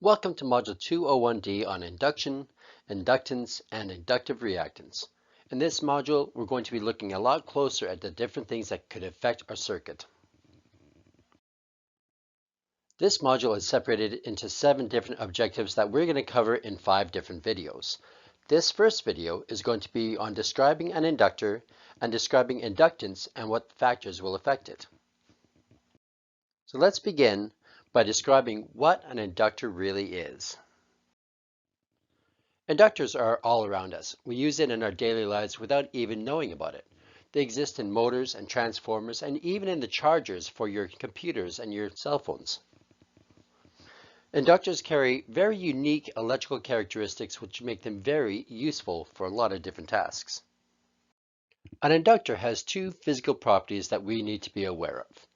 Welcome to Module 201D on Induction, Inductance, and Inductive Reactance. In this module, we're going to be looking a lot closer at the different things that could affect our circuit. This module is separated into 7 different objectives that we're going to cover in 5 different videos. This first video is going to be on describing an inductor and describing inductance and what factors will affect it. So let's begin by describing what an inductor really is. Inductors are all around us. We use it in our daily lives without even knowing about it. They exist in motors and transformers and even in the chargers for your computers and your cell phones. Inductors carry very unique electrical characteristics which make them very useful for a lot of different tasks. An inductor has 2 physical properties that we need to be aware of.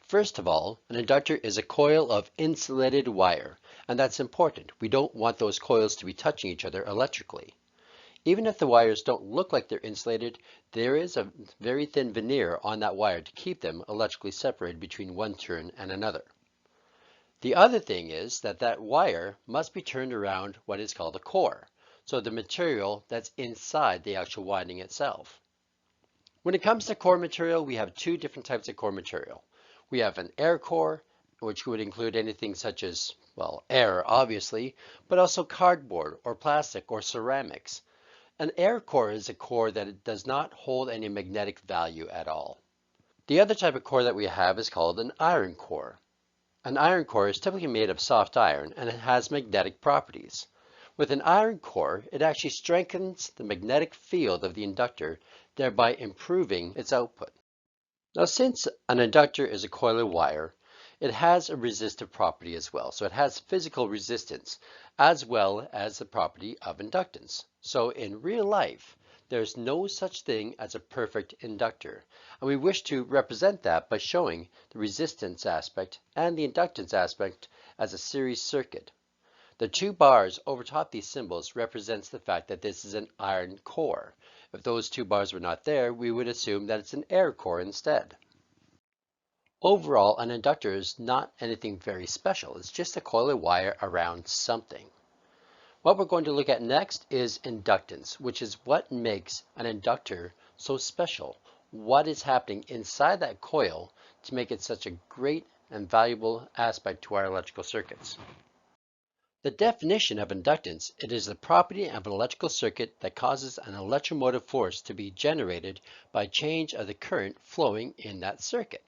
First of all, an inductor is a coil of insulated wire, and that's important. We don't want those coils to be touching each other electrically. Even if the wires don't look like they're insulated, there is a very thin veneer on that wire to keep them electrically separated between one turn and another. The other thing is that that wire must be turned around what is called a core, so the material that's inside the actual winding itself. When it comes to core material, we have 2 different types of core material. We have an air core, which would include anything such as, well, air obviously, but also cardboard or plastic or ceramics. An air core is a core that does not hold any magnetic value at all. The other type of core that we have is called an iron core. An iron core is typically made of soft iron and it has magnetic properties. With an iron core, it actually strengthens the magnetic field of the inductor, thereby improving its output. Now, since an inductor is a coil of wire, it has a resistive property as well. So it has physical resistance as well as the property of inductance. So in real life, there's no such thing as a perfect inductor. And we wish to represent that by showing the resistance aspect and the inductance aspect as a series circuit. The 2 bars over top these symbols represents the fact that this is an iron core. If those 2 bars were not there, we would assume that it's an air core instead. Overall, an inductor is not anything very special. It's just a coil of wire around something. What we're going to look at next is inductance, which is what makes an inductor so special. What is happening inside that coil to make it such a great and valuable aspect to our electrical circuits. The definition of inductance, it is the property of an electrical circuit that causes an electromotive force to be generated by change of the current flowing in that circuit.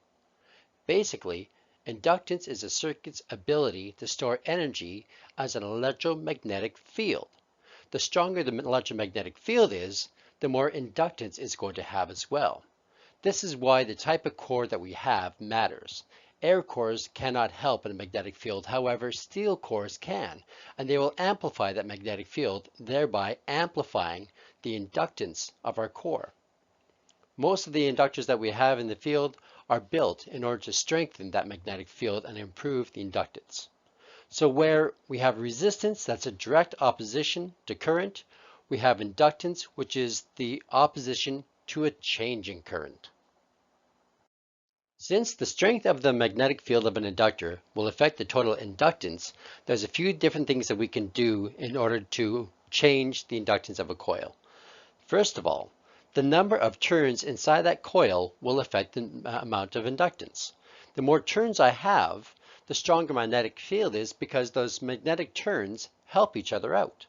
Basically, inductance is a circuit's ability to store energy as an electromagnetic field. The stronger the electromagnetic field is, the more inductance it's going to have as well. This is why the type of core that we have matters. Air cores cannot help in a magnetic field, however, steel cores can, and they will amplify that magnetic field, thereby amplifying the inductance of our core. Most of the inductors that we have in the field are built in order to strengthen that magnetic field and improve the inductance. So where we have resistance, that's a direct opposition to current, we have inductance, which is the opposition to a changing current. Since the strength of the magnetic field of an inductor will affect the total inductance, there's a few different things that we can do in order to change the inductance of a coil. First of all, the number of turns inside that coil will affect the amount of inductance. The more turns I have, the stronger my magnetic field is because those magnetic turns help each other out.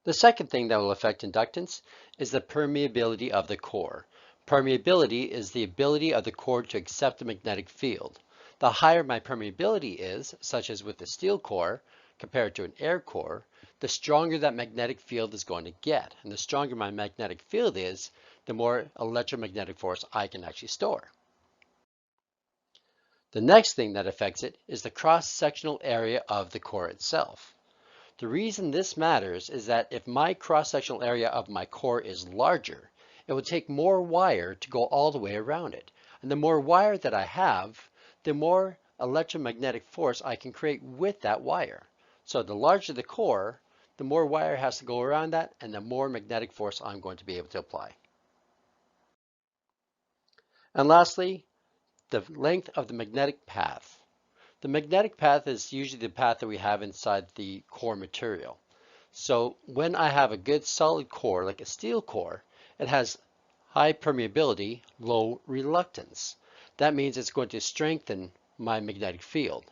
The second thing that will affect inductance is the permeability of the core. Permeability is the ability of the core to accept the magnetic field. The higher my permeability is, such as with the steel core, compared to an air core, the stronger that magnetic field is going to get. And the stronger my magnetic field is, the more electromagnetic force I can actually store. The next thing that affects it is the cross-sectional area of the core itself. The reason this matters is that if my cross-sectional area of my core is larger, it will take more wire to go all the way around it. And the more wire that I have, the more electromagnetic force I can create with that wire. So the larger the core, the more wire has to go around that, and the more magnetic force I'm going to be able to apply. And lastly, the length of the magnetic path. The magnetic path is usually the path that we have inside the core material. So when I have a good solid core, like a steel core, it has high permeability, low reluctance. That means it's going to strengthen my magnetic field.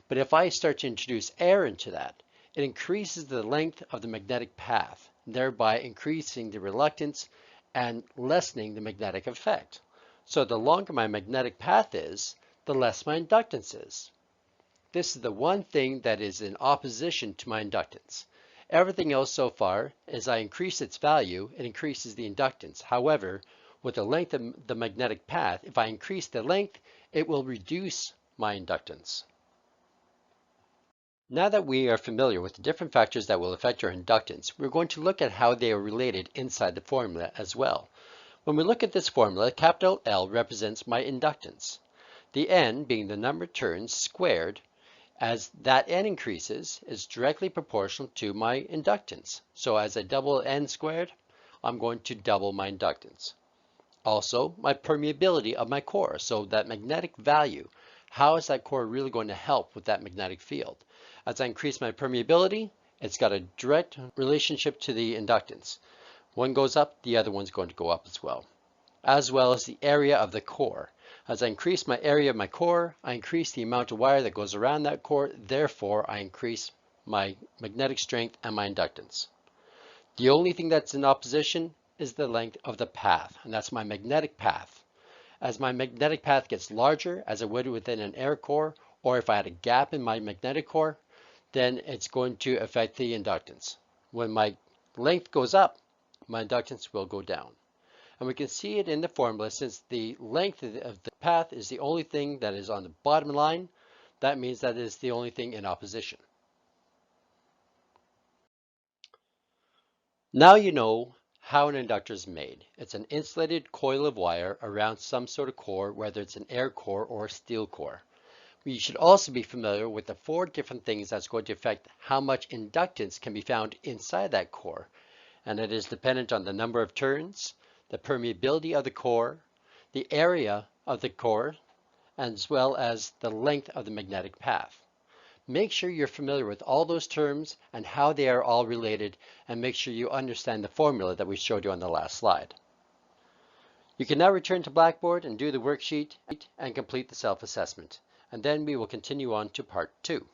But if I start to introduce air into that, it increases the length of the magnetic path, thereby increasing the reluctance and lessening the magnetic effect. So the longer my magnetic path is, the less my inductance is. This is the one thing that is in opposition to my inductance. Everything else so far, as I increase its value, it increases the inductance. However, with the length of the magnetic path, if I increase the length, it will reduce my inductance. Now that we are familiar with the different factors that will affect our inductance, we're going to look at how they are related inside the formula as well. When we look at this formula, capital L represents my inductance. The N being the number of turns squared, as that N increases, is directly proportional to my inductance. So as I double N squared, I'm going to double my inductance. Also, my permeability of my core, so that magnetic value. How is that core really going to help with that magnetic field? As I increase my permeability, it's got a direct relationship to the inductance. One goes up, the other one's going to go up as well as the area of the core. As I increase my area of my core, I increase the amount of wire that goes around that core, therefore I increase my magnetic strength and my inductance. The only thing that's in opposition is the length of the path, and that's my magnetic path. As my magnetic path gets larger, as it would within an air core, or if I had a gap in my magnetic core, then it's going to affect the inductance. When my length goes up, my inductance will go down. And we can see it in the formula, since the length of the path is the only thing that is on the bottom line, that means that is the only thing in opposition. Now you know how an inductor is made. It's an insulated coil of wire around some sort of core, whether it's an air core or a steel core. You should also be familiar with the 4 different things that's going to affect how much inductance can be found inside that core. And it is dependent on the number of turns, the permeability of the core, the area of the core, as well as the length of the magnetic path. Make sure you're familiar with all those terms and how they are all related, and make sure you understand the formula that we showed you on the last slide. You can now return to Blackboard and do the worksheet and complete the self-assessment, and then we will continue on to part 2.